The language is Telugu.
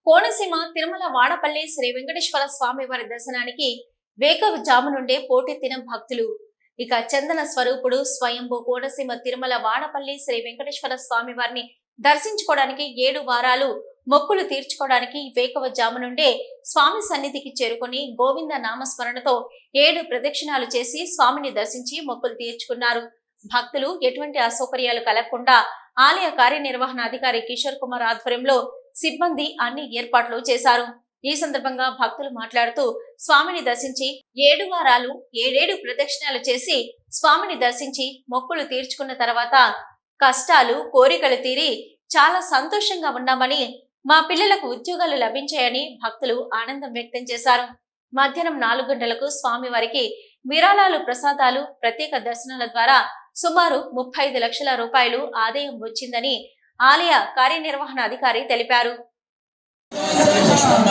కోనసీమ తిరుమల వాడపల్లి శ్రీ వెంకటేశ్వర స్వామి వారి దర్శనానికి వేకువజాము నుండే పోటెత్తిన భక్తులు. ఇక చందన స్వరూపుడు స్వయంభూ కోనసీమ తిరుమల వాడపల్లి శ్రీ వెంకటేశ్వర స్వామి వారిని దర్శించుకోవడానికి 7 వారాలు మొక్కులు తీర్చుకోవడానికి వేకువజాము నుండే స్వామి సన్నిధికి చేరుకొని గోవింద నామస్మరణతో 7 ప్రదక్షిణాలు చేసి స్వామిని దర్శించి మొక్కులు తీర్చుకున్నారు. భక్తులు ఎటువంటి అసౌకర్యాలు కలగకుండా ఆలయ కార్యనిర్వహణాధికారి కిషోర్ కుమార్ ఆధ్వర్యంలో సిబ్బంది అన్ని ఏర్పాట్లు చేశారు. ఈ సందర్భంగా భక్తులు మాట్లాడుతూ స్వామిని దర్శించి 7 వారాలు 7 ప్రదక్షిణాలు చేసి స్వామిని దర్శించి మొక్కులు తీర్చుకున్న తర్వాత కష్టాలు కోరికలు తీరి చాలా సంతోషంగా ఉన్నామని, మా పిల్లలకు ఉద్యోగాలు లభించాయని భక్తులు ఆనందం వ్యక్తం చేశారు. మధ్యాహ్నం 4 గంటలకు స్వామి వారికి విరాళాలు ప్రసాదాలు ప్రత్యేక దర్శనాల ద్వారా సుమారు 35 లక్షల రూపాయలు ఆదాయం వచ్చిందని ఆలయ కార్యనిర్వహణ అధికారి తెలిపారు. పుష్పమ్మ